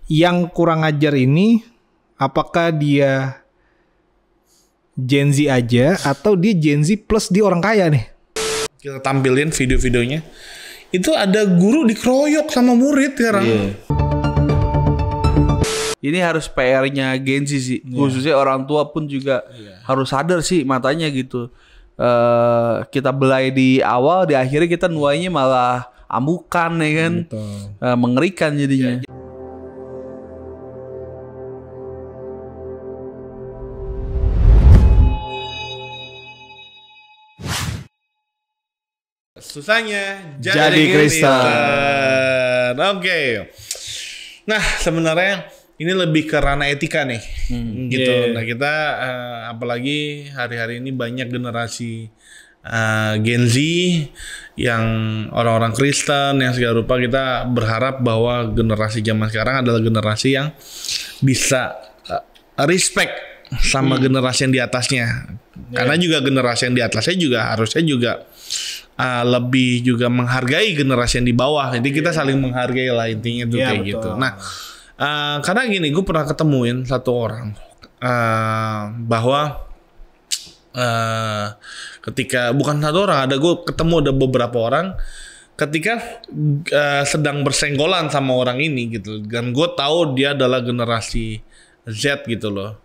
Yang kurang ajar ini apakah dia Gen Z aja atau dia Gen Z plus dia orang kaya nih? Kita tampilin video-videonya. Itu ada guru dikeroyok sama murid sekarang. Iya. Ini harus PR-nya Gen Z sih. Khususnya orang tua pun juga harus sadar sih matanya gitu. Kita belai di awal, di akhirnya kita nuainya malah amukan ya kan. Mengerikan jadinya. Susahnya Jadi Kristen. Oke. Nah, sebenarnya ini lebih ke ranah etika nih, gitu. Nah, kita apalagi hari-hari ini banyak generasi Gen Z yang orang-orang Kristen yang segala rupa. Kita berharap bahwa generasi zaman sekarang adalah generasi yang bisa respect sama generasi yang di atasnya. Karena juga generasi yang di atasnya juga harusnya juga lebih juga menghargai generasi yang di bawah. Jadi kita saling menghargai lah intinya tuh kayak betul. Gitu. Nah, karena gini, gue pernah ketemuin satu orang bahwa ketika bukan satu orang, gue ketemu ada beberapa orang ketika sedang bersenggolan sama orang ini gitu. Dan gue tahu dia adalah generasi Z gitu loh.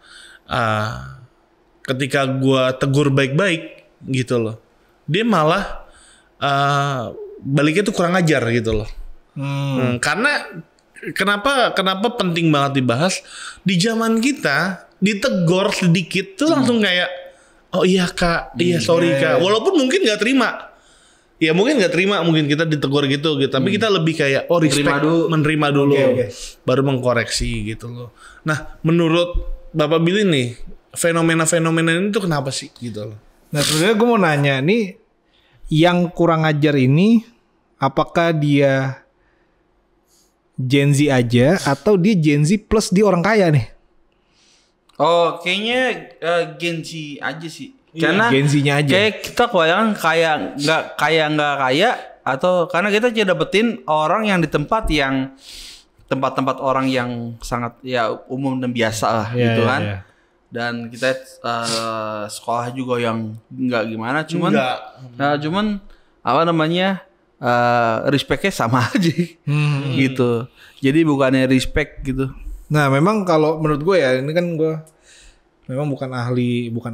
Ketika gue tegur baik-baik gitu loh, dia malah baliknya tuh kurang ajar gitu loh. Karena kenapa penting banget dibahas di zaman kita, ditegur sedikit tuh langsung kayak oh iya kak, iya sorry kak, walaupun mungkin nggak terima. Ya mungkin nggak terima, mungkin kita ditegur gitu, tapi kita lebih kayak oh respect, menerima dulu, baru mengkoreksi gitu loh. Nah, menurut Bapak Billy nih, fenomena-fenomena ini tuh kenapa sih gitu loh? Nah, sebenarnya gue mau nanya nih, yang kurang ajar ini apakah dia Gen Z aja atau dia Gen Z plus dia orang kaya nih? Oh, kayaknya Gen Z aja sih. Karena Gen Z-nya aja. Kayak kita kebayang nggak kaya atau karena kita tidak dapetin orang yang di tempat-tempat orang yang sangat ya umum dan biasa lah gitu kan. Yeah. Dan kita sekolah juga yang nggak gimana, cuman apa namanya respectnya sama aja gitu. Jadi bukannya respect gitu. Nah, memang kalau menurut gue ya, ini kan gue memang bukan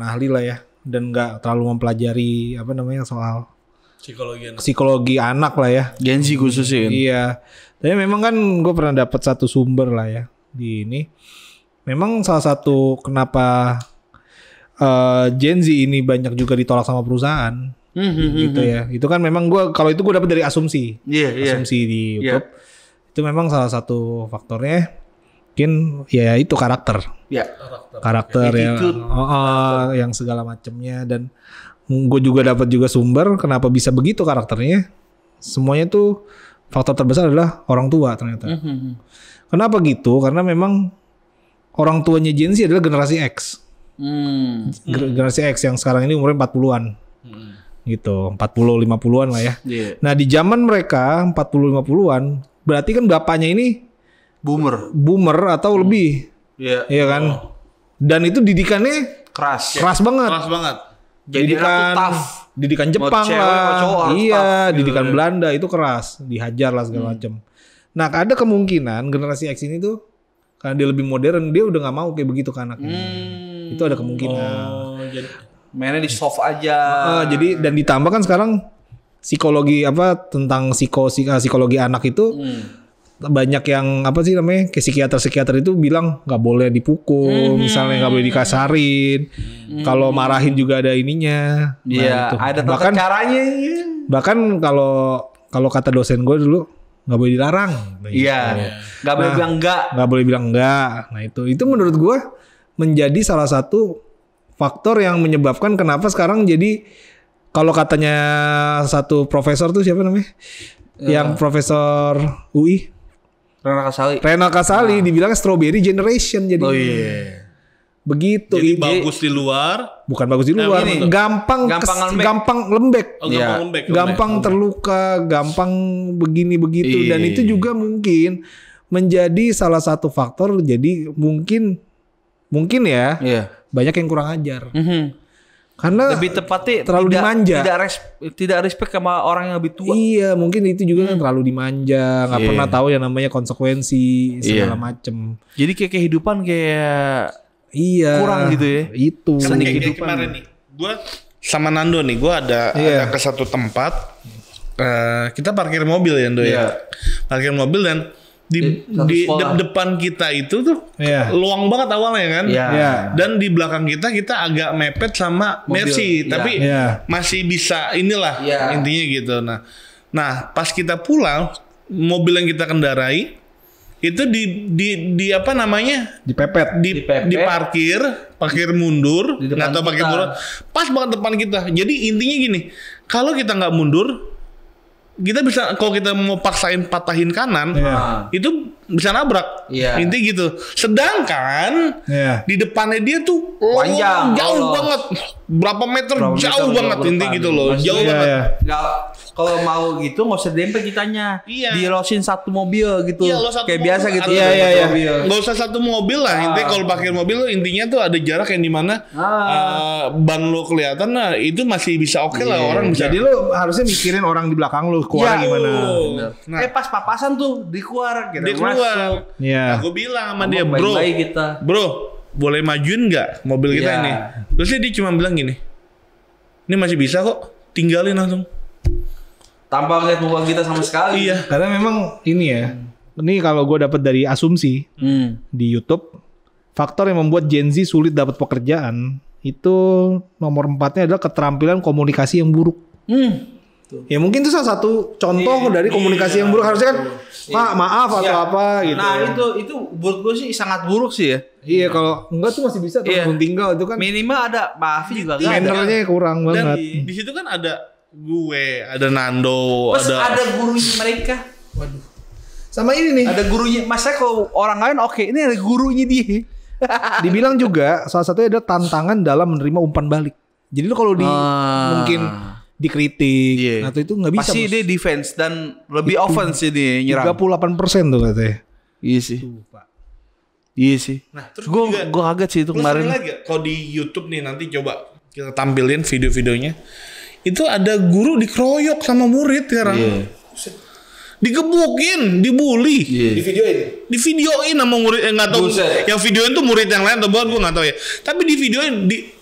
ahli lah ya, dan nggak terlalu mempelajari apa namanya soal psikologi anak lah ya. Gen Z khususnya. Iya. Tapi memang kan gue pernah dapat satu sumber lah ya di ini. Memang salah satu kenapa Gen Z ini banyak juga ditolak sama perusahaan, gitu ya. Itu kan memang kalau itu gue dapat dari asumsi, asumsi di YouTube. Itu memang salah satu faktornya. Mungkin ya itu karakter ya, yang segala macamnya. Dan gue juga dapat juga sumber kenapa bisa begitu karakternya. Semuanya tuh faktor terbesar adalah orang tua ternyata. Kenapa gitu? Karena memang orang tuanya Gen Z adalah generasi X. Generasi X yang sekarang ini umurnya 40-an. Gitu, 40-50-an lah ya. Nah, di zaman mereka 40-50-an, berarti kan bapaknya ini boomer atau lebih. Iya kan? Dan itu didikannya keras banget. Didikan Jepang lah. Iya, didikan Belanda itu keras, dihajar lah segala macam. Nah, ada kemungkinan generasi X ini tuh karena dia lebih modern, dia udah nggak mau kayak begitu ke anaknya. Itu ada kemungkinan. Jadi mainnya di soft aja. Jadi dan ditambah kan sekarang psikologi tentang psikologi anak itu banyak yang sih namanya kayak psikiater itu bilang nggak boleh dipukul, misalnya nggak boleh dikasarin. Kalau marahin juga ada ininya. Iya, ada tata caranya. Bahkan kalau kata dosen gue dulu nggak boleh dilarang. Iya. Nggak boleh bilang enggak. Nggak boleh bilang enggak. Nah itu menurut gue menjadi salah satu faktor yang menyebabkan kenapa sekarang jadi kalau katanya satu profesor tuh siapa namanya? Yang profesor UI. Rena Kasali dibilang strawberry generation jadi. Begitu. Jadi bagus di luar, bukan bagus di luar, gampang lembek. Gampang terluka, gampang begini begitu. Dan itu juga mungkin menjadi salah satu faktor. Jadi mungkin ya Iya. banyak yang kurang ajar. Karena Lebih tepatnya terlalu dimanja. Tidak respect sama orang yang lebih tua. Iya, mungkin itu juga kan terlalu dimanja, nggak Iya. pernah tahu yang namanya konsekuensi segala Iya. macem. Jadi kayak kehidupan kayak Iya. kurang gitu ya. Itu. Karena kayak kehidupan. kemarin nih, gue sama Nando nih, gue ada ke satu tempat, kita parkir mobil ya, Ndo ya. Parkir mobil dan di sekolah. depan kita itu tuh Iya. luang banget awalnya kan. Iya. Iya. Dan di belakang kita agak mepet sama Mobil. Mercy, Iya. tapi Iya. masih bisa inilah Iya. intinya gitu. Nah pas kita pulang, mobil yang kita kendarai itu di apa namanya? Dipepet. Dipepet. Di parkir mundur, Di depan nggak tahu parkir kita. mundur, pas banget depan kita. Jadi intinya gini, kalau kita nggak mundur, kita bisa kalau kita mau paksain patahin kanan, Iya. itu bisa nabrak. Iya. Intinya gitu. Sedangkan Iya. di depannya dia tuh Panjang, jauh lolos. banget, berapa meter Berapa jauh meter banget ke intinya depan. gitu loh, Maksudnya jauh Iya, banget. iya. Nggak, kalau mau gitu nggak usah dempet kitanya. Iya. Dilosin satu mobil gitu. Iya, lo satu kayak mobil biasa gitu. ada- Iya, iya, iya. Mobil. Nggak usah satu mobil lah, intinya kalau parkir mobil lo intinya tuh ada jarak yang dimana ban lo kelihatan, nah itu masih bisa oke lah, orang bisa. Jadi lu harusnya mikirin orang di belakang lu keluar Iya. gimana. Bener. Nah. Pas papasan tuh dikeluar kita Dia keluar. Iya. Aku bilang sama Ngomong dia, bro, baik-baik kita. bro, boleh majuin nggak mobil kita Iya. ini? Terus dia cuma bilang gini, ini masih bisa kok, tinggalin langsung. Tanpa ngeliat muka kita sama sekali. Iya. Karena memang ini ya. Ini kalau gue dapat dari asumsi di YouTube, faktor yang membuat Gen Z sulit dapat pekerjaan itu nomor 4-nya adalah keterampilan komunikasi yang buruk. Ya mungkin itu salah satu contoh dari komunikasi yang buruk. Harusnya kan Pak maaf atau Iya. apa gitu. Nah itu menurut gue sih sangat buruk sih ya. Iya kalau enggak tuh masih bisa Iya. turun tinggal itu kan Minimal ada maaf juga nggak ada. mannernya kurang Dan banget. di situ kan ada gue, ada Nando, Terus ada ada gurunya mereka. Sama ini nih. Ada gurunya. Masa kalau orang lain oke, ini ada gurunya dia. Dibilang juga salah satunya adalah tantangan dalam menerima umpan balik. Jadi lu kalau mungkin dikritik Iya. atau itu nggak bisa. Pasti Bos. dia defense dan lebih offense sih dia nyerang. 38% tuh katanya. Iya sih. Iya sih. Nah, terus Gue juga- kaget sih itu Plus kemarin. ada lagi gak? Kalau di YouTube nih nanti coba kita tampilin video-videonya. Itu ada guru dikeroyok sama murid sekarang. Iya. Digebukin, dibully. Iya. Divideoin sama murid nggak tahu Buset. yang videoin tuh murid yang lain atau bukan gue nggak tahu ya, tapi di videoin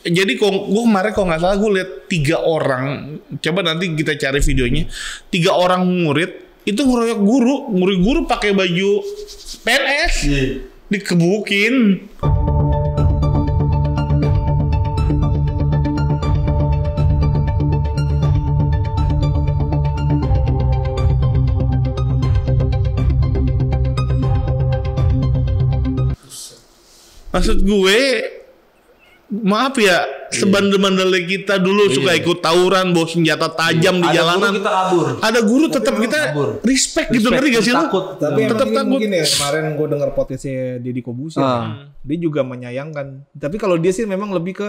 jadi gue kemarin kalau nggak salah gue lihat 3 orang, coba nanti kita cari videonya, 3 orang murid itu ngeroyok guru pakai baju PNS, dikebukin. Maksud gue, maaf ya, sebandel-bandelnya kita dulu suka ikut tawuran, bawa senjata tajam di Ada jalanan. guru kita kabur. Ada guru tetap kita respect gitu, ngerti gak sih lu? Takut. Tapi Tetap emang ini takut. mungkin ya kemarin gue dengar podcastnya Deddy Kobusier, dia juga menyayangkan. Tapi kalau dia sih memang lebih ke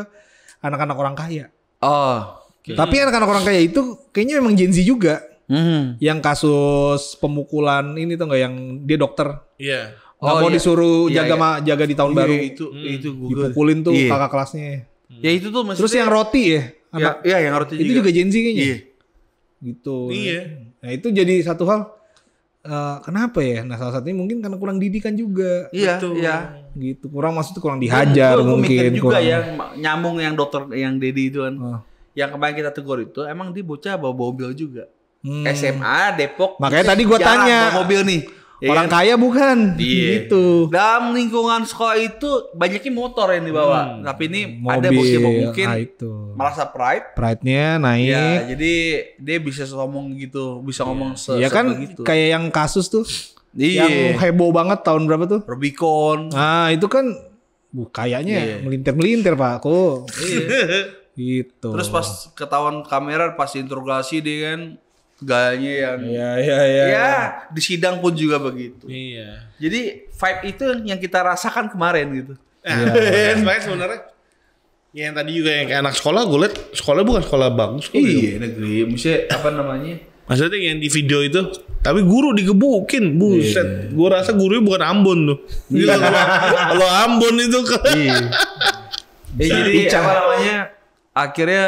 anak-anak orang kaya. Oh. Tapi anak-anak orang kaya itu kayaknya memang Gen Z juga. Hmm. Yang kasus pemukulan ini tuh nggak yang dia dokter Iya. nggak Oh, mau iya. disuruh Iya, jaga iya. jaga di tahun Iya, baru. itu Google. Dipukulin tuh Iya. kakak kelasnya. Ya itu tuh maksudnya. Terus yang roti ya, ya, iya yang roti itu juga Gen Z kayaknya. Iya. Gitu. Iya. Nah itu jadi satu hal. Kenapa ya? Nah salah satunya mungkin karena kurang didikan juga. Iya, Betul. iya. Gitu. Kurang maksudnya kurang dihajar Gua mungkin. mikir juga kurang. ya nyambung yang dokter yang Dedi itu kan. Oh. Yang kemarin kita tegur itu emang dia bocah bawa mobil juga. Hmm. SMA Depok. Makanya tadi gua jarang tanya. bawa mobil nih. Ya Orang kan? kaya bukan? Iya. Gitu. Dalam lingkungan sekolah itu banyaknya motor yang dibawa. Tapi ini ada Mobil. bocah bawa mungkin Itu. merasa pride. Pride-nya naik. Ya, jadi dia bisa ngomong gitu, bisa ngomong Ya kan sebegitu. kayak yang kasus tuh. Iya. Yang heboh banget tahun berapa tuh? Rubicon. Nah itu kan kayaknya melintir-melintir Pak. Kok Iya. gitu. Terus pas ketahuan kamera pas interogasi dia kan gayanya yang Iya. ya di sidang pun juga begitu. Iya. Jadi vibe itu yang kita rasakan kemarin gitu. Sebenarnya yang tadi juga yang kayak anak sekolah, gue liat sekolah bukan sekolah bagus kok. Iya negeri, maksudnya apa namanya? Maksudnya yang di video itu, tapi guru digebukin, buset. Gue rasa gurunya bukan Ambon tuh. Gila, kalau Ambon itu kan. Jadi apa namanya? Akhirnya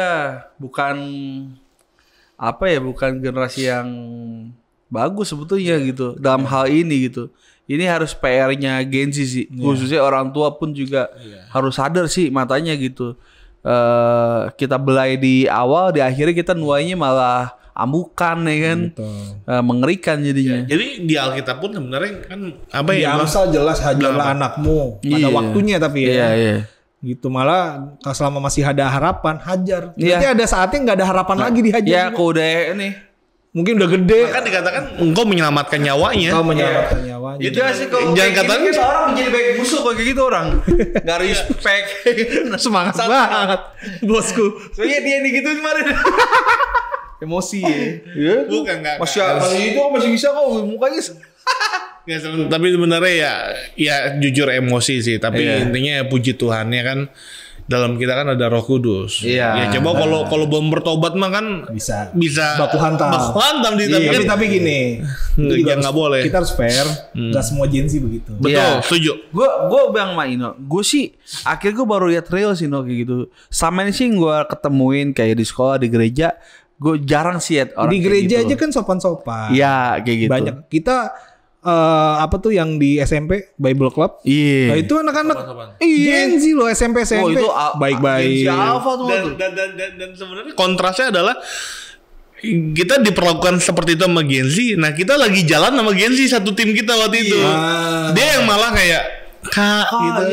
bukan generasi yang bagus sebetulnya gitu dalam hal ini gitu. Ini harus PR-nya Gen Z sih. Khususnya orang tua pun juga harus sadar sih matanya gitu. Kita belai di awal, di akhirnya kita nuainya malah amukan ya kan, mengerikan jadinya. Jadi di Alkitab pun sebenarnya kan apa Di ya? Amsal jelas hajarlah anakmu pada waktunya tapi ya. Iya. Gitu malah selama masih ada harapan hajar. Berarti ada saatnya nggak ada harapan lagi dihajar. Ya juga. kok udah nih. Mungkin udah gede. Kan dikatakan engkau menyelamatkan nyawanya. Kau menyelamatkan nyawanya. Itu sih kalau jangan katakan kan orang menjadi baik musuh kayak gitu orang. Gak respect. Semangat banget bosku. Soalnya dia nih gitu kemarin. Emosi ya. Bukan enggak. Masih bisa kok mukanya. Ya, tapi sebenarnya ya jujur emosi sih. Tapi intinya ya puji Tuhan ya kan. Dalam kita kan ada Roh Kudus. Iya. Ya coba kalau belum bertobat mah kan Bisa baku hantam di tapi gini. nggak boleh. Kita harus fair. Gak semua Gen Z begitu. Betul, Iya. setuju. Gue bilang sama Ino, gue sih akhirnya gue baru lihat real sih kayak gitu. Sama ini sih gue ketemuin kayak di sekolah, di gereja, gue jarang sih lihat orang Di kayak gereja gitu. aja kan sopan-sopan. Iya kayak gitu. Banyak kita apa tuh yang di SMP Bible Club? Iya. Nah, itu anak-anak Gen Z loh SMP. Oh, itu baik-baik. Alpha tuh. Dan sebenarnya kontrasnya adalah kita diperlakukan seperti itu sama Gen Z. Nah kita lagi jalan sama Gen Z satu tim kita waktu itu. Dia yang malah kayak Kak gitu.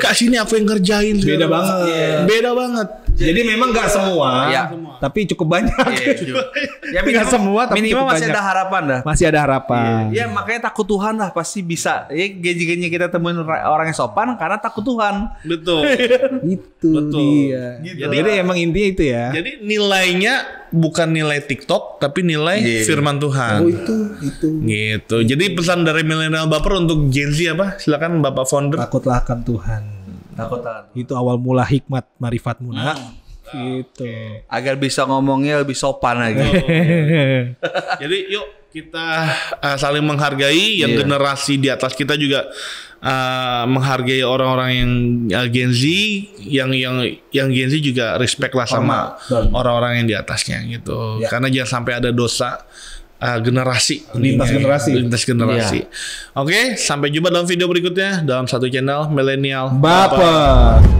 Kak sini aku yang ngerjain. Beda banget. Beda banget. Jadi memang nggak semua, tapi cukup banyak. Ya Nggak semua, tapi minimal cukup masih banyak. ada harapan dah. Masih ada harapan. Ya makanya takut Tuhan lah pasti bisa. Ya gaji-gajinya kita temuin orang yang sopan karena takut Tuhan. Betul. Itu dia. Jadi emang intinya itu ya. Jadi nilainya bukan nilai TikTok tapi nilai firman Tuhan. Oh itu. Gitu. Jadi pesan dari milenial baper untuk Gen Z apa? Silakan Bapak founder. Takutlah akan Tuhan. Takut Tuhan. Itu awal mula hikmat marifatmu nak. Gitu. Agar bisa ngomongnya lebih sopan lagi. Jadi yuk kita saling menghargai yang generasi di atas kita juga menghargai orang-orang yang Gen Z, yang Gen Z juga respect lah sama orang-orang yang di atasnya gitu. Karena jangan sampai ada dosa generasi lintas generasi. Oke, sampai jumpa dalam video berikutnya dalam satu channel milenial Baper.